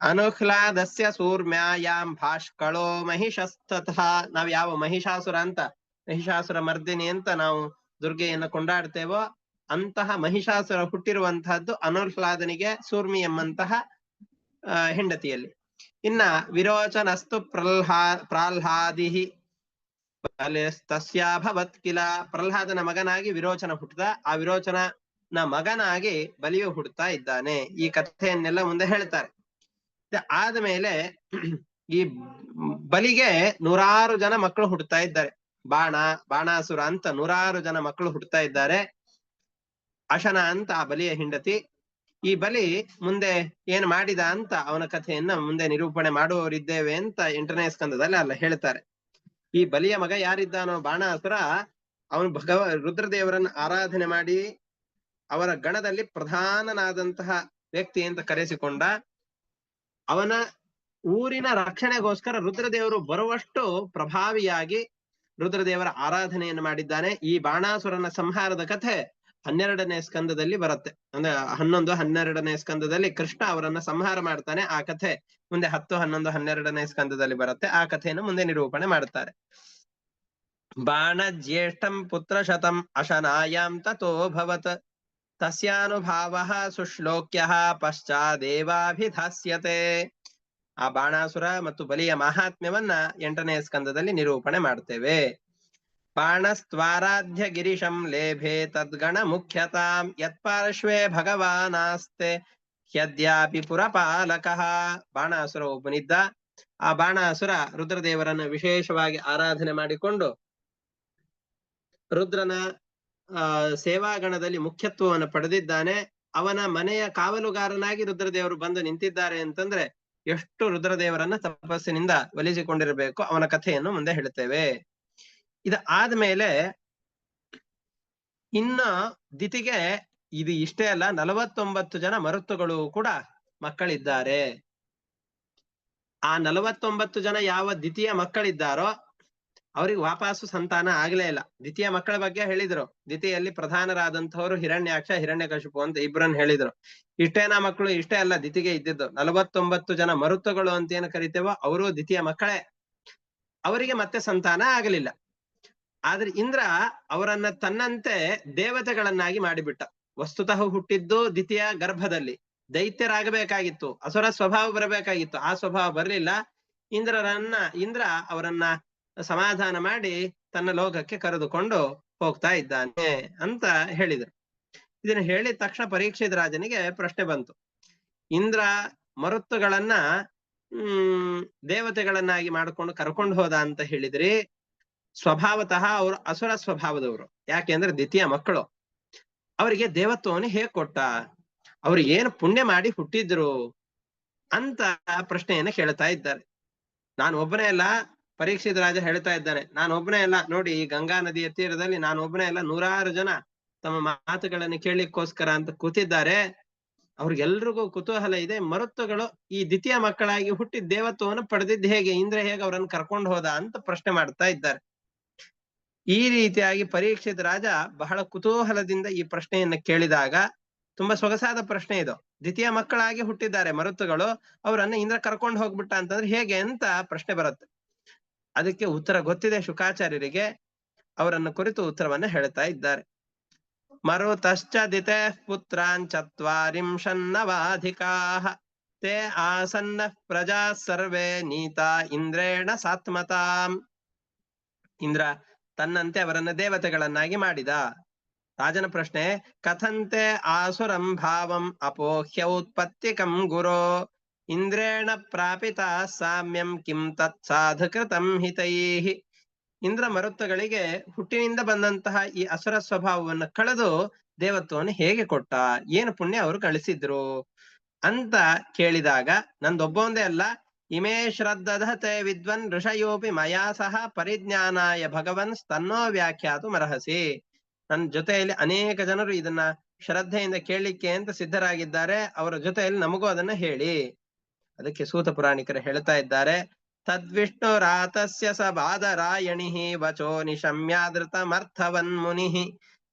ಅನುಹ್ಲಾದಸ್ಯ ಸೂರ್ಮ್ಯಾಯಾಂ ಭಾಷ್ಕಳೋ ಮಹಿಷಸ್ತತಃ. ನಾವ್ ಯಾವ ಮಹಿಷಾಸುರ ಅಂತ, ಮಹಿಷಾಸುರ ಮರ್ದಿನಿ ಅಂತ ನಾವು ದುರ್ಗೆಯನ್ನು ಕೊಂಡಾಡ್ತೇವೋ ಅಂತಹ ಮಹಿಷಾಸುರ ಹುಟ್ಟಿರುವಂತಹದ್ದು ಅನುಹ್ಲಾದನಿಗೆ ಸೂರ್ಮಿ ಎಂಬಂತಹ ಹೆಂಡತಿಯಲ್ಲಿ. ಇನ್ನ ವಿರೋಚನಸ್ತು ಪ್ರಾಹ್ಲಾದಿಹಿ ತಸ್ಯಾಭವತ್ ಕಿಲ. ಪ್ರಹ್ಲಾದನ ಮಗನಾಗಿ ವಿರೋಚನ ಹುಟ್ಟಿದ. ಆ ವಿರೋಚನ ಮಗನಾಗಿ ಬಲಿಯು ಹುಡ್ತಾ ಇದ್ದಾನೆ. ಈ ಕಥೆಯನ್ನೆಲ್ಲ ಮುಂದೆ ಹೇಳ್ತಾರೆ. ಆದ್ಮೇಲೆ ಈ ಬಲಿಗೆ 100 ಜನ ಮಕ್ಕಳು ಹುಡ್ತಾ ಇದ್ದಾರೆ. ಬಾಣಾಸುರ ಅಂತ 100 ಜನ ಮಕ್ಕಳು ಹುಡ್ತಾ ಇದ್ದಾರೆ. ಅಶನ ಅಂತ ಆ ಬಲಿಯ ಹೆಂಡತಿ. ಈ ಬಲಿ ಮುಂದೆ ಏನ್ ಮಾಡಿದ ಅಂತ ಅವನ ಕಥೆಯನ್ನ ಮುಂದೆ ನಿರೂಪಣೆ ಮಾಡುವವರಿದ್ದೇವೆ ಅಂತ 8ನೇ ಸ್ಕಂದದಲ್ಲಿ ಅಲ್ಲ ಹೇಳ್ತಾರೆ. ಈ ಬಲಿಯ ಮಗ ಯಾರಿದ್ದಾನೋ ಬಾಣಾಸುರ, ಅವನು ರುದ್ರದೇವರನ್ನ ಆರಾಧನೆ ಮಾಡಿ ಅವರ ಗಣದಲ್ಲಿ ಪ್ರಧಾನನಾದಂತಹ ವ್ಯಕ್ತಿ ಅಂತ ಕರೆಸಿಕೊಂಡ. ಅವನ ಊರಿನ ರಕ್ಷಣೆಗೋಸ್ಕರ ರುದ್ರದೇವರು ಬರುವಷ್ಟು ಪ್ರಭಾವಿಯಾಗಿ ರುದ್ರದೇವರ ಆರಾಧನೆಯನ್ನು ಮಾಡಿದ್ದಾನೆ. ಈ ಬಾಣಾಸುರನ ಸಂಹಾರದ ಕಥೆ 12ನೇ ಸ್ಕಂದದಲ್ಲಿ ಬರುತ್ತೆ. ಅಂದ್ರೆ 11, 12ನೇ ಸ್ಕಂದದಲ್ಲಿ ಕೃಷ್ಣ ಅವರನ್ನ ಸಂಹಾರ ಮಾಡ್ತಾನೆ. ಆ ಕಥೆ ಮುಂದೆ 10, 11, 12ನೇ ಸ್ಕಂದದಲ್ಲಿ ಬರುತ್ತೆ. ಆ ಕಥೆಯನ್ನು ಮುಂದೆ ನಿರೂಪಣೆ ಮಾಡ್ತಾರೆ. ಬಾಣ ಜ್ಯೇಷ್ಠಂ ಪುತ್ರ ಶತಂ ಅಶನಾಯಾಂ ತಥೋಭವತ್ ತಸ್ಯಾನುಭಾವ ಸುಶ್ಲೋಕ್ಯ ಪಶ್ಚಾದೇವಾಭಿಧಾಸ್ಯತೆ. ಆ ಬಾಣಾಸುರ ಮತ್ತು ಬಲಿಯ ಮಹಾತ್ಮ್ಯವನ್ನ 8ನೇ ಸ್ಕಂದದಲ್ಲಿ ನಿರೂಪಣೆ ಮಾಡ್ತೇವೆ. ಬಾಣಸ್ತ್ವಾರಾಧ್ಯ ಗಿರಿಶಂ ಲೇಭೆ ತದ್ಗಣ ಮುಖ್ಯತಾಂ ಯತ್ಪಾರ್ಶ್ವೇ ಭಗವಾನಾಸ್ತೆ ಹ್ಯದ್ಯಾಪಿ ಪುರಪಾಲಕಃ. ಬಾಣಾಸುರ ಒಬ್ಬನಿದ್ದ. ಆ ಬಾಣಾಸುರ ರುದ್ರದೇವರನ್ನು ವಿಶೇಷವಾಗಿ ಆರಾಧನೆ ಮಾಡಿಕೊಂಡು ರುದ್ರನ ಸೇವಾಗಣದಲ್ಲಿ ಮುಖ್ಯತ್ವವನ್ನು ಪಡೆದಿದ್ದಾನೆ. ಅವನ ಮನೆಯ ಕಾವಲುಗಾರನಾಗಿ ರುದ್ರದೇವರು ಬಂದು ನಿಂತಿದ್ದಾರೆ ಅಂತಂದ್ರೆ ಎಷ್ಟು ರುದ್ರದೇವರನ್ನ ತಪಸ್ಸಿನಿಂದ ಒಲಿಸಿಕೊಂಡಿರಬೇಕು. ಅವನ ಕಥೆಯನ್ನು ಮುಂದೆ ಹೇಳ್ತೇವೆ. ಆದ್ಮೇಲೆ ಇನ್ನ ದಿತಿಗೆ ಇದು ಇಷ್ಟೇ ಅಲ್ಲ, 49 ಜನ ಮರುತ್ತುಗಳು ಕೂಡ ಮಕ್ಕಳಿದ್ದಾರೆ. ಆ 49 ಜನ ಯಾವ ದ್ವಿತೀಯ ಮಕ್ಕಳಿದ್ದಾರೋ ಅವ್ರಿಗೆ ವಾಪಸ್ಸು ಸಂತಾನ ಆಗ್ಲೇ ಇಲ್ಲ. ದ್ವಿತೀಯ ಮಕ್ಕಳ ಬಗ್ಗೆ ಹೇಳಿದ್ರು. ದ್ವಿತೀಯಲ್ಲಿ ಪ್ರಧಾನರಾದಂತವರು ಹಿರಣ್ಯಾಕ್ಷ, ಹಿರಣ್ಯಕಶಿಪು ಅಂತ ಇಬ್ಬರನ್ನ ಹೇಳಿದ್ರು. ಇಷ್ಟೇನಾ ಮಕ್ಕಳು? ಇಷ್ಟೇ ಅಲ್ಲ, ದಿತಿಗೆ ಇದ್ದಿದ್ದು 49 ಜನ ಮರುತ್ತುಗಳು ಅಂತ ಏನು ಕರಿತೇವೋ ಅವರು ದ್ವಿತೀಯ ಮಕ್ಕಳೇ. ಅವರಿಗೆ ಮತ್ತೆ ಸಂತಾನ ಆಗಲಿಲ್ಲ. ಆದ್ರೆ ಇಂದ್ರ ಅವರನ್ನ ತನ್ನಂತೆ ದೇವತೆಗಳನ್ನಾಗಿ ಮಾಡಿಬಿಟ್ಟ. ವಸ್ತುತಃ ಹುಟ್ಟಿದ್ದು ದ್ವಿತೀಯ ಗರ್ಭದಲ್ಲಿ ದೈತ್ಯರಾಗಬೇಕಾಗಿತ್ತು, ಅಸುರ ಸ್ವಭಾವ ಬರಬೇಕಾಗಿತ್ತು. ಆ ಸ್ವಭಾವ ಬರಲಿಲ್ಲ. ಇಂದ್ರ ಅವರನ್ನ ಸಮಾಧಾನ ಮಾಡಿ ತನ್ನ ಲೋಕಕ್ಕೆ ಕರೆದುಕೊಂಡು ಹೋಗ್ತಾ ಇದ್ದಾನೆ ಅಂತ ಹೇಳಿದರು. ಇದನ್ನು ಹೇಳಿದ ತಕ್ಷಣ ಪರೀಕ್ಷಿತ ರಾಜನಿಗೆ ಪ್ರಶ್ನೆ ಬಂತು. ಇಂದ್ರ ಮರುತ್ತುಗಳನ್ನ ದೇವತೆಗಳನ್ನಾಗಿ ಮಾಡ್ಕೊಂಡು ಕರ್ಕೊಂಡು ಹೋದ ಅಂತ ಹೇಳಿದ್ರಿ. ಸ್ವಭಾವತಃ ಅವರು ಅಸುರ ಸ್ವಭಾವದವರು. ಯಾಕೆಂದ್ರೆ ದ್ವಿತೀಯ ಮಕ್ಕಳು. ಅವರಿಗೆ ದೇವತ್ವವನ್ನು ಹೇಗ್ ಕೊಟ್ಟ? ಅವ್ರು ಏನು ಪುಣ್ಯ ಮಾಡಿ ಹುಟ್ಟಿದ್ರು ಅಂತ ಪ್ರಶ್ನೆಯನ್ನ ಕೇಳ್ತಾ ಇದ್ದಾರೆ. ನಾನು ಒಬ್ಬನೇ ಅಲ್ಲ, ಪರೀಕ್ಷಿತ ರಾಜ ಹೇಳ್ತಾ ಇದ್ದಾನೆ, ನಾನು ಒಬ್ಬನೇ ಅಲ್ಲ ನೋಡಿ, ಈ ಗಂಗಾ ನದಿಯ ತೀರದಲ್ಲಿ ನಾನು ಒಬ್ಬನೇ ಅಲ್ಲ, 100 ಜನ ತಮ್ಮ ಮಾತುಗಳನ್ನು ಕೇಳಲಿಕ್ಕೋಸ್ಕರ ಅಂತ ಕೂತಿದ್ದಾರೆ. ಅವ್ರಿಗೆಲ್ರಿಗೂ ಕುತೂಹಲ ಇದೆ. ಮರುತ್ತುಗಳು ಈ ದ್ವಿತೀಯ ಮಕ್ಕಳಾಗಿ ಹುಟ್ಟಿ ದೇವತ್ವವನ್ನು ಪಡೆದಿದ್ದು ಹೇಗೆ? ಇಂದ್ರ ಹೇಗೆ ಅವರನ್ನು ಕರ್ಕೊಂಡು ಹೋದ ಅಂತ ಪ್ರಶ್ನೆ ಮಾಡ್ತಾ ಇದ್ದಾರೆ. ಈ ರೀತಿಯಾಗಿ ಪರೀಕ್ಷಿತ ರಾಜ ಬಹಳ ಕುತೂಹಲದಿಂದ ಈ ಪ್ರಶ್ನೆಯನ್ನ ಕೇಳಿದಾಗ, ತುಂಬಾ ಸೊಗಸಾದ ಪ್ರಶ್ನೆ ಇದು. ದ್ವಿತೀಯ ಮಕ್ಕಳಾಗಿ ಹುಟ್ಟಿದ್ದಾರೆ ಮರುತ್ತುಗಳು, ಅವರನ್ನ ಇಂದ್ರ ಕರ್ಕೊಂಡು ಹೋಗ್ಬಿಟ್ಟ ಅಂತಂದ್ರೆ ಹೇಗೆ ಅಂತ ಪ್ರಶ್ನೆ ಬರುತ್ತೆ. ಅದಕ್ಕೆ ಉತ್ತರ ಗೊತ್ತಿದೆ ಶುಕಾಚಾರ್ಯರಿಗೆ. ಅವರನ್ನು ಕುರಿತು ಉತ್ತರವನ್ನ ಹೇಳ್ತಾ ಇದ್ದಾರೆ. ಮರುತಶ್ಚ ದಿತೆ ಪುತ್ರಾನ್ 40 ತೇ ಆಸನ್ನ ಪ್ರಜಾ ಸರ್ವೇ ನೀತಾ ಇಂದ್ರೇಣ ಸಾತ್ಮತಾಂ. ಇಂದ್ರ ತನ್ನಂತೆ ಅವರನ್ನ ದೇವತೆಗಳನ್ನಾಗಿ ಮಾಡಿದ. ರಾಜನ ಪ್ರಶ್ನೆ, ಕಥಂತೆ ಆಸುರಂ ಭಾವಂ ಅಪೋಹ್ಯ ಉತ್ಪತ್ತಿಕಂ ಗುರೋ ಇಂದ್ರೇಣ ಪ್ರಾಪಿತ ಸಾಮ್ಯಂ ಕಿಂ ತತ್ ಸಾಧುಕೃತಂ ಹಿತೈಹಿ. ಇಂದ್ರ ಮರುತ್ತಗಳಿಗೆ ಹುಟ್ಟಿನಿಂದ ಬಂದಂತಹ ಈ ಅಸುರ ಸ್ವಭಾವವನ್ನು ಕಳೆದು ದೇವತ್ವವನ್ನು ಹೇಗೆ ಕೊಟ್ಟ, ಏನು ಪುಣ್ಯ ಅವರು ಗಳಿಸಿದ್ರು ಅಂತ ಕೇಳಿದಾಗ, ನಂದೊಬ್ಬೊಂದೇ ಅಲ್ಲ, ಇಮೇ ಶ್ರದ್ಧತೆ ವಿದ್ವನ್ ಋಷಯೋಪಿ ಮಯಾ ಸಹ ಪರಿಜ್ಞಾನಾಯ ಭಗವನ್ ಸ್ತನ್ನೋ ವ್ಯಾಖ್ಯಾತು ಮರಹಸಿ. ನನ್ನ ಜೊತೆಯಲ್ಲಿ ಅನೇಕ ಜನರು ಇದನ್ನ ಶ್ರದ್ಧೆಯಿಂದ ಕೇಳಲಿಕ್ಕೆ ಅಂತ ಸಿದ್ಧರಾಗಿದ್ದಾರೆ, ಅವರ ಜೊತೆಯಲ್ಲಿ ನಮಗೂ ಅದನ್ನ ಹೇಳಿ. ಅದಕ್ಕೆ ಸೂತ ಪುರಾಣಿಕರು ಹೇಳ್ತಾ ಇದ್ದಾರೆ, ತದ್ವಿಷ್ಣು ರಾತಸ್ಯ ಸ ಬಾದರಾಯಣಿ ವಚೋ ನಿಶಮ್ಯಾದೃತಮರ್ಥವನ್ ಮುನಿ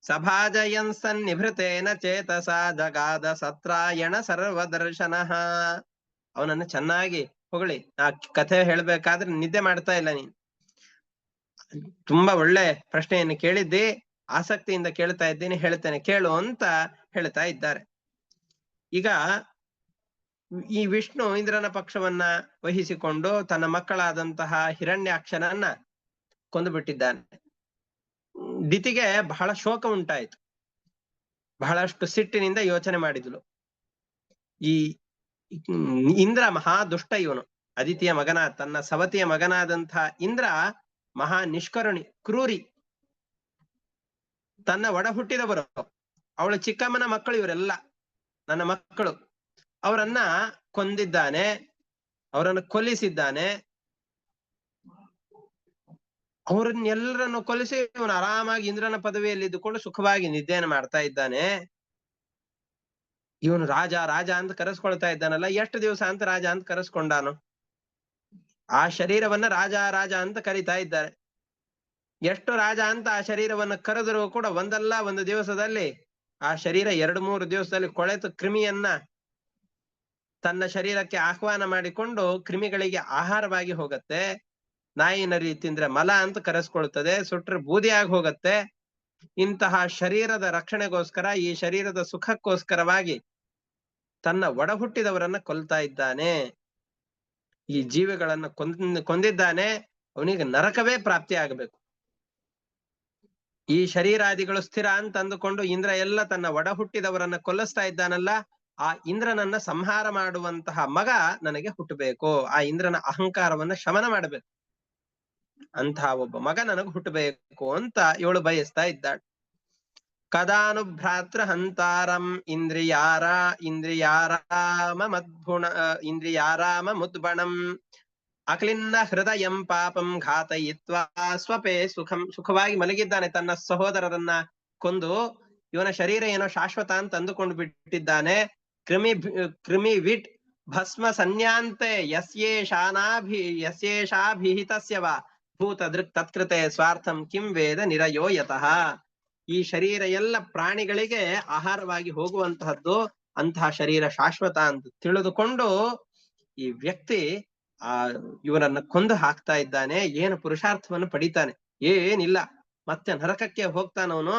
ಸಭಾಜಯನ್ ಸನ್ನಿಭೃತೇನ ಚೇತಸ ಜಗಾದ ಸತ್ರಾಯಣ ಸರ್ವದರ್ಶನ. ಅವನನ್ನ ಚೆನ್ನಾಗಿ ಹೊಗಳಿ. ಆ ಕಥೆ ಹೇಳ್ಬೇಕಾದ್ರೆ ನಿದ್ದೆ ಮಾಡ್ತಾ ಇಲ್ಲ ನೀನು, ತುಂಬಾ ಒಳ್ಳೆ ಪ್ರಶ್ನೆಯನ್ನು ಕೇಳಿದ್ದಿ, ಆಸಕ್ತಿಯಿಂದ ಕೇಳ್ತಾ ಇದ್ದೀನಿ, ಹೇಳ್ತೇನೆ ಕೇಳು ಅಂತ ಹೇಳ್ತಾ ಇದ್ದಾರೆ. ಈಗ ಈ ವಿಷ್ಣು ಇಂದ್ರನ ಪಕ್ಷವನ್ನ ವಹಿಸಿಕೊಂಡು ತನ್ನ ಮಕ್ಕಳಾದಂತಹ ಹಿರಣ್ಯಾಕ್ಷನನ್ನ ಕೊಂದು ಬಿಟ್ಟಿದ್ದಾನೆ. ದಿತಿಗೆ ಬಹಳ ಶೋಕ ಉಂಟಾಯಿತು, ಬಹಳಷ್ಟು ಸಿಟ್ಟಿನಿಂದ ಯೋಚನೆ ಮಾಡಿದ್ಲು. ಈ ಇಂದ್ರ ಮಹಾ ದುಷ್ಟ, ಇವನು ಅದಿತಿಯ ಮಗನ, ತನ್ನ ಸವತಿಯ ಮಗನಾದಂತಹ ಇಂದ್ರ ಮಹಾ ನಿಷ್ಕರುಣಿ, ಕ್ರೂರಿ. ತನ್ನ ಒಡ ಹುಟ್ಟಿದವರು, ಅವಳ ಚಿಕ್ಕಮ್ಮನ ಮಕ್ಕಳು ಇವರೆಲ್ಲ ನನ್ನ ಮಕ್ಕಳು, ಅವರನ್ನ ಕೊಂದಿದ್ದಾನೆ, ಅವರನ್ನು ಕೊಲ್ಲಿಸಿದ್ದಾನೆ. ಅವರನ್ನೆಲ್ಲರನ್ನು ಕೊಲ್ಲಿಸಿ ಇವನು ಆರಾಮಾಗಿ ಇಂದ್ರನ ಪದವಿಯಲ್ಲಿ ಇದ್ದುಕೊಂಡು ಸುಖವಾಗಿ ನಿದ್ದೆಯನ್ನು ಮಾಡ್ತಾ ಇದ್ದಾನೆ. ಇವನು ರಾಜ ರಾಜ ಅಂತ ಕರೆಸ್ಕೊಳ್ತಾ ಇದ್ದಾನಲ್ಲ, ಎಷ್ಟು ದಿವಸ ಅಂತ ರಾಜ ಅಂತ ಕರೆಸ್ಕೊಂಡಾನು? ಆ ಶರೀರವನ್ನ ರಾಜ ರಾಜ ಅಂತ ಕರಿತಾ ಇದ್ದಾರೆ. ಎಷ್ಟು ರಾಜ ಅಂತ ಆ ಶರೀರವನ್ನ ಕರೆದರೂ ಕೂಡ ಒಂದಲ್ಲ ಒಂದು ದಿವಸದಲ್ಲಿ ಆ ಶರೀರ 2-3 ದಿವಸದಲ್ಲಿ ಕೊಳೆತು ಕ್ರಿಮಿಯನ್ನ ತನ್ನ ಶರೀರಕ್ಕೆ ಆಹ್ವಾನ ಮಾಡಿಕೊಂಡು ಕ್ರಿಮಿಗಳಿಗೆ ಆಹಾರವಾಗಿ ಹೋಗತ್ತೆ. ನಾಯಿ ನರಿ ತಿಂದ್ರೆ ಮಲ ಅಂತ ಕರೆಸ್ಕೊಳ್ತದೆ, ಸುಟ್ರೆ ಬೂದಿಯಾಗಿ ಹೋಗತ್ತೆ. ಇಂತಹ ಶರೀರದ ರಕ್ಷಣೆಗೋಸ್ಕರ, ಈ ಶರೀರದ ಸುಖಕ್ಕೋಸ್ಕರವಾಗಿ ತನ್ನ ಒಡ ಹುಟ್ಟಿದವರನ್ನ ಕೊಲ್ತಾ ಇದ್ದಾನೆ. ಈ ಜೀವಿಗಳನ್ನ ಕೊಂದಿದ್ದಾನೆ. ಅವನಿಗೆ ನರಕವೇ ಪ್ರಾಪ್ತಿ ಆಗಬೇಕು. ಈ ಶರೀರಾದಿಗಳು ಸ್ಥಿರ ಅಂತ ಅಂದುಕೊಂಡು ಇಂದ್ರ ಎಲ್ಲ ತನ್ನ ಒಡ ಹುಟ್ಟಿದವರನ್ನ ಕೊಲ್ಲಿಸ್ತಾ ಇದ್ದಾನಲ್ಲ, ಆ ಇಂದ್ರನನ್ನ ಸಂಹಾರ ಮಾಡುವಂತಹ ಮಗ ನನಗೆ ಹುಟ್ಟಬೇಕು, ಆ ಇಂದ್ರನ ಅಹಂಕಾರವನ್ನ ಶಮನ ಮಾಡಬೇಕು, ಅಂತಹ ಒಬ್ಬ ಮಗ ನನಗೆ ಹುಟ್ಟಬೇಕು ಅಂತ ಇವಳು ಬಯಸ್ತಾ ಇದ್ದಾಳೆ. ಕದಾನುಭ್ರಾತೃ ಹಂತಾರಂ ಇಂದ್ರಿಯಾರಾಮ ಮುದ್ಬಣಂ ಅಕ್ಲಿನ್ನ ಹೃದಯಂ ಪಾಪಂ ಘಾತಯಿತ್ವಾ ಸ್ವಪೇ ಸುಖಂ. ಸುಖವಾಗಿ ಮಲಗಿದ್ದಾನೆ, ತನ್ನ ಸಹೋದರರನ್ನ ಕೊಂದು ಇವನ ಶರೀರ ಏನೋ ಶಾಶ್ವತ ಅಂತ ಅಂದುಕೊಂಡು ಬಿಟ್ಟಿದ್ದಾನೆ. ಕ್ರಿಮಿ ವಿಟ್ ಭಸ್ಮ ಸನ್ಯಾಂತೆ ಯಸ್ಯೇಷಾಭಿಹಿತಸ್ಯ ವಾ ಭೂತ ದೃಕ್ ತತ್ಕೃತೆ ಸ್ವಾರ್ಥಂ ಕಿಂ ವೇದ ನಿರಯೋ ಯತಃ. ಈ ಶರೀರ ಎಲ್ಲ ಪ್ರಾಣಿಗಳಿಗೆ ಆಹಾರವಾಗಿ ಹೋಗುವಂತಹದ್ದು, ಅಂತಹ ಶರೀರ ಶಾಶ್ವತ ಅಂತ ತಿಳಿದುಕೊಂಡು ಈ ವ್ಯಕ್ತಿ ಇವರನ್ನ ಕೊಂದು ಹಾಕ್ತಾ ಇದ್ದಾನೆ. ಏನು ಪುರುಷಾರ್ಥವನ್ನು ಪಡಿತಾನೆ? ಏನಿಲ್ಲ, ಮತ್ತೆ ನರಕಕ್ಕೆ ಹೋಗ್ತಾನವನು.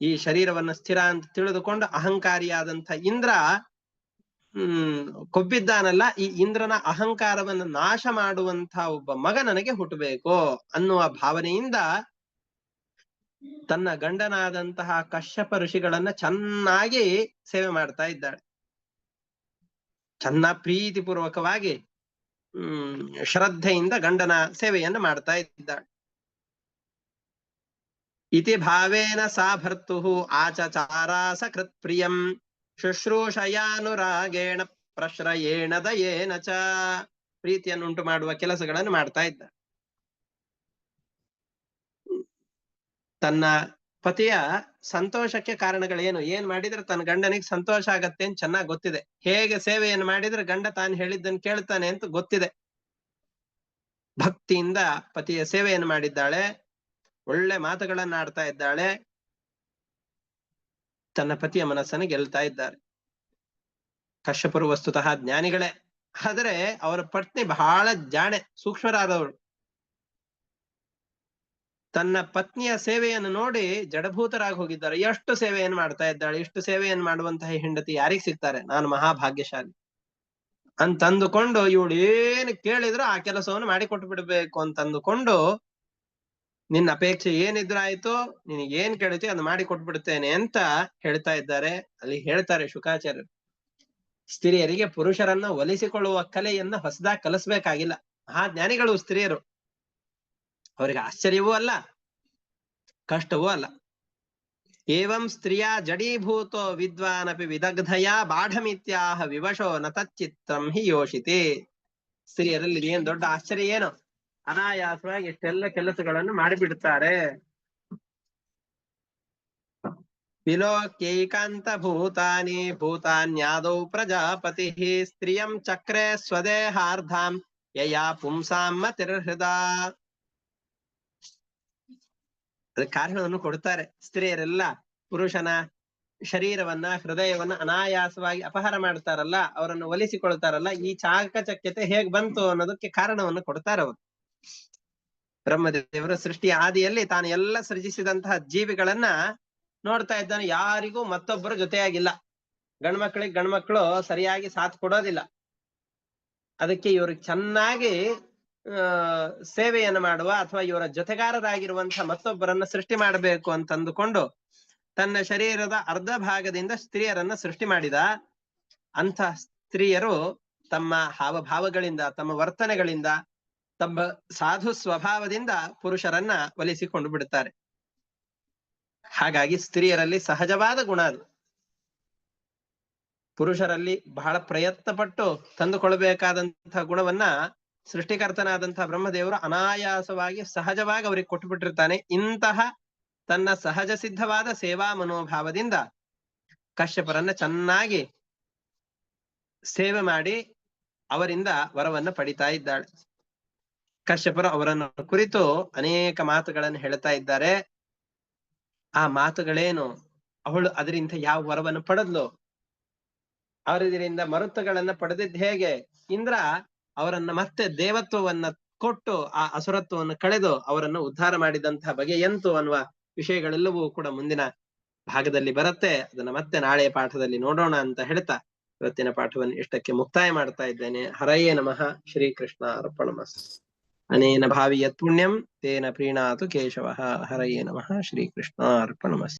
ಈ ಶರೀರವನ್ನ ಸ್ಥಿರ ಅಂತ ತಿಳಿದುಕೊಂಡು ಅಹಂಕಾರಿಯಾದಂಥ ಇಂದ್ರ ಕೊಬ್ಬಿದ್ದಾನಲ್ಲ, ಈ ಇಂದ್ರನ ಅಹಂಕಾರವನ್ನು ನಾಶ ಮಾಡುವಂತ ಒಬ್ಬ ಮಗ ನನಗೆ ಹುಟ್ಟಬೇಕು ಅನ್ನುವ ಭಾವನೆಯಿಂದ ತನ್ನ ಗಂಡನಾದಂತಹ ಕಶ್ಯಪ ಋಷಿಗಳನ್ನ ಚೆನ್ನಾಗಿ ಸೇವೆ ಮಾಡ್ತಾ ಇದ್ದಾಳೆ. ಪ್ರೀತಿಪೂರ್ವಕವಾಗಿ ಶ್ರದ್ಧೆಯಿಂದ ಗಂಡನ ಸೇವೆಯನ್ನು ಮಾಡ್ತಾ ಇದ್ದಾಳೆ. ಇತಿ ಭಾವೇನ ಸಾ ಭರ್ತು ಆಚಚಾರ ಸಕೃತ್ ಪ್ರಿಯಂ ಶುಶ್ರೂಷಯಾನುರಾಗೇಣ ಪ್ರಶ್ರಯೇಣ ದಯೇನ ಚ. ಪ್ರೀತಿಯನ್ನುಂಟು ಮಾಡುವ ಕೆಲಸಗಳನ್ನು ಮಾಡ್ತಾ ಇದ್ದ. ತನ್ನ ಪತಿಯ ಸಂತೋಷಕ್ಕೆ ಕಾರಣಗಳೇನು, ಏನ್ ಮಾಡಿದ್ರೆ ತನ್ನ ಗಂಡನಿಗೆ ಸಂತೋಷ ಆಗತ್ತೆ ಅಂತ ಚೆನ್ನಾಗಿ ಗೊತ್ತಿದೆ. ಹೇಗೆ ಸೇವೆಯನ್ನು ಮಾಡಿದ್ರೆ ಗಂಡ ತಾನು ಹೇಳಿದ್ದನ್ನು ಕೇಳ್ತಾನೆ ಅಂತ ಗೊತ್ತಿದೆ. ಭಕ್ತಿಯಿಂದ ಪತಿಯ ಸೇವೆಯನ್ನು ಮಾಡಿದ್ದಾಳೆ, ಒಳ್ಳೆ ಮಾತುಗಳನ್ನ ಆಡ್ತಾ ಇದ್ದಾಳೆ, ತನ್ನ ಪತಿಯ ಮನಸ್ಸನ್ನು ಗೆಲ್ತಾ ಇದ್ದಾರೆ. ಕಶ್ಯಪರು ವಸ್ತುತಃ ಜ್ಞಾನಿಗಳೇ, ಆದರೆ ಅವರ ಪತ್ನಿ ಬಹಳ ಜಾಣೆ, ಸೂಕ್ಷ್ಮರಾದವಳು. ತನ್ನ ಪತ್ನಿಯ ಸೇವೆಯನ್ನು ನೋಡಿ ಜಡಭೂತರಾಗಿ ಹೋಗಿದ್ದಾರೆ. ಎಷ್ಟು ಸೇವೆಯನ್ನು ಮಾಡ್ತಾ ಇದ್ದಾಳೆ, ಇಷ್ಟು ಸೇವೆಯನ್ನು ಮಾಡುವಂತಹ ಹೆಂಡತಿ ಯಾರಿಗೆ ಸಿಗ್ತಾರೆ? ನಾನು ಮಹಾಭಾಗ್ಯಶಾಲಿ ಅಂತಂದುಕೊಂಡು ಇವಳು ಏನು ಕೇಳಿದ್ರು ಆ ಕೆಲಸವನ್ನು ಮಾಡಿಕೊಟ್ಟು ಬಿಡ್ಬೇಕು ಅಂತಂದುಕೊಂಡು, ನಿನ್ನ ಅಪೇಕ್ಷೆ ಏನಿದ್ರು ಆಯ್ತು, ನಿನಗೆ ಏನ್ ಕೇಳುತ್ತೆ ಅದು ಮಾಡಿ ಕೊಟ್ಬಿಡ್ತೇನೆ ಅಂತ ಹೇಳ್ತಾ ಇದ್ದಾರೆ. ಅಲ್ಲಿ ಹೇಳ್ತಾರೆ ಶುಕಾಚಾರ್ಯರು, ಸ್ತ್ರೀಯರಿಗೆ ಪುರುಷರನ್ನ ಒಲಿಸಿಕೊಳ್ಳುವ ಕಲೆಯನ್ನ ಹೊಸದಾಗಿ ಕಲಿಸ್ಬೇಕಾಗಿಲ್ಲ. ಜ್ಞಾನಿಗಳು ಸ್ತ್ರೀಯರು, ಅವರಿಗೆ ಆಶ್ಚರ್ಯವೂ ಅಲ್ಲ, ಕಷ್ಟವೂ ಅಲ್ಲ. ಏವಂ ಸ್ತ್ರೀಯ ಜಡೀಭೂತೋ ವಿದ್ವಾನಪಿ ವಿದಗ್ಧಯ ಬಾಢಮಿತ್ಯಾಹ ವಿವಶೋ ನ ತಚ್ಚಿತ್ರಂ ಹಿ ಯೋಷಿತಿ. ಸ್ತ್ರೀಯರಲ್ಲಿ ಏನ್ ದೊಡ್ಡ ಆಶ್ಚರ್ಯ ಏನು, ಅನಾಯಾಸವಾಗಿ ಎಷ್ಟೆಲ್ಲ ಕೆಲಸಗಳನ್ನು ಮಾಡಿಬಿಡುತ್ತಾರೆ. ವಿಲೋಕ್ಯೈಕಾಂತ ಭೂತಾನಿ ಭೂತಾನ್ಯಾದೌ ಪ್ರಜಾಪತಿ ಸ್ತ್ರಿಯಂ ಚಕ್ರೆ ಸ್ವದೇಹಾರ್ಧಾಂ ಯಯಾ ಪುಂಸಾಂ ಮತಿರ್ಹೃದ. ಅದಕ್ಕೆ ಕಾರಣವನ್ನು ಕೊಡ್ತಾರೆ. ಸ್ತ್ರೀಯರೆಲ್ಲ ಪುರುಷನ ಶರೀರವನ್ನ, ಹೃದಯವನ್ನ ಅನಾಯಾಸವಾಗಿ ಅಪಹಾರ ಮಾಡ್ತಾರಲ್ಲ, ಅವರನ್ನು ಒಲಿಸಿಕೊಳ್ತಾರಲ್ಲ, ಈ ಚಾಕಚಕ್ಯತೆ ಹೇಗ್ ಬಂತು ಅನ್ನೋದಕ್ಕೆ ಕಾರಣವನ್ನು ಕೊಡ್ತಾರೆ ಅವರು. ಬ್ರಹ್ಮದೇವರ ಸೃಷ್ಟಿಯ ಆದಿಯಲ್ಲಿ ತಾನು ಎಲ್ಲ ಸೃಜಿಸಿದಂತಹ ಜೀವಿಗಳನ್ನ ನೋಡ್ತಾ ಇದ್ದಾನೆ. ಯಾರಿಗೂ ಮತ್ತೊಬ್ಬರು ಜೊತೆಯಾಗಿಲ್ಲ. ಗಂಡ್ಮಕ್ಳಿಗೆ ಗಂಡ್ಮಕ್ಳು ಸರಿಯಾಗಿ ಸಾಥ್ ಕೊಡೋದಿಲ್ಲ. ಅದಕ್ಕೆ ಇವ್ರಿಗೆ ಚೆನ್ನಾಗಿ ಸೇವೆಯನ್ನು ಮಾಡುವ ಅಥವಾ ಇವರ ಜೊತೆಗಾರರಾಗಿರುವಂತಹ ಮತ್ತೊಬ್ಬರನ್ನ ಸೃಷ್ಟಿ ಮಾಡಬೇಕು ಅಂತಂದುಕೊಂಡು ತನ್ನ ಶರೀರದ ಅರ್ಧ ಭಾಗದಿಂದ ಸ್ತ್ರೀಯರನ್ನ ಸೃಷ್ಟಿ ಮಾಡಿದ. ಅಂಥ ಸ್ತ್ರೀಯರು ತಮ್ಮ ಹಾವಭಾವಗಳಿಂದ, ತಮ್ಮ ವರ್ತನೆಗಳಿಂದ, ತಮ್ಮ ಸಾಧು ಸ್ವಭಾವದಿಂದ ಪುರುಷರನ್ನ ಒಲಿಸಿಕೊಂಡು ಬಿಡುತ್ತಾರೆ. ಹಾಗಾಗಿ ಸ್ತ್ರೀಯರಲ್ಲಿ ಸಹಜವಾದ ಗುಣ ಅದು. ಪುರುಷರಲ್ಲಿ ಬಹಳ ಪ್ರಯತ್ನ ಪಟ್ಟು ತಂದುಕೊಳ್ಬೇಕಾದಂತಹ ಗುಣವನ್ನ ಸೃಷ್ಟಿಕರ್ತನಾದಂತಹ ಬ್ರಹ್ಮದೇವರು ಅನಾಯಾಸವಾಗಿ ಸಹಜವಾಗಿ ಅವರಿಗೆ ಕೊಟ್ಟು ಬಿಟ್ಟಿರ್ತಾನೆ. ಇಂತಹ ತನ್ನ ಸಹಜ ಸಿದ್ಧವಾದ ಸೇವಾ ಮನೋಭಾವದಿಂದ ಕಶ್ಯಪರನ್ನ ಚೆನ್ನಾಗಿ ಸೇವೆ ಮಾಡಿ ಅವರಿಂದ ವರವನ್ನ ಪಡಿತಾ ಇದ್ದಾಳೆ. ಕಶ್ಯಪರು ಅವರನ್ನು ಕುರಿತು ಅನೇಕ ಮಾತುಗಳನ್ನು ಹೇಳ್ತಾ ಇದ್ದಾರೆ. ಆ ಮಾತುಗಳೇನು, ಅವಳು ಅದರಿಂದ ಯಾವ ವರವನ್ನು ಪಡೆದ್ಲು, ಅವರಿಂದ ಮರುತ್ತುಗಳನ್ನ ಪಡೆದಿದ್ದು ಹೇಗೆ, ಇಂದ್ರ ಅವರನ್ನ ಮತ್ತೆ ದೇವತ್ವವನ್ನ ಕೊಟ್ಟು ಆ ಅಸುರತ್ವವನ್ನು ಕಳೆದು ಅವರನ್ನು ಉದ್ಧಾರ ಮಾಡಿದಂತಹ ಬಗೆ ಎಂತು ಅನ್ನುವ ವಿಷಯಗಳೆಲ್ಲವೂ ಕೂಡ ಮುಂದಿನ ಭಾಗದಲ್ಲಿ ಬರುತ್ತೆ. ಅದನ್ನ ಮತ್ತೆ ನಾಳೆಯ ಪಾಠದಲ್ಲಿ ನೋಡೋಣ ಅಂತ ಹೇಳ್ತಾ ಇವತ್ತಿನ ಪಾಠವನ್ನು ಇಷ್ಟಕ್ಕೆ ಮುಕ್ತಾಯ ಮಾಡ್ತಾ ಇದ್ದೇನೆ. ಹರಯೇ ನಮಃ. ಶ್ರೀಕೃಷ್ಣ ಅರ್ಪಣಮಸ್ತು. ಅನೇನ ಭಾವಿ ಯತ್ ಪುಣ್ಯಂ ತೇನ ಪ್ರೀಣಾತು ಕೇಶವಃ. ಹರಯೇ ನಮಃ. ಶ್ರೀಕೃಷ್ಣ ಅರ್ಪಣಮಸ್ತು.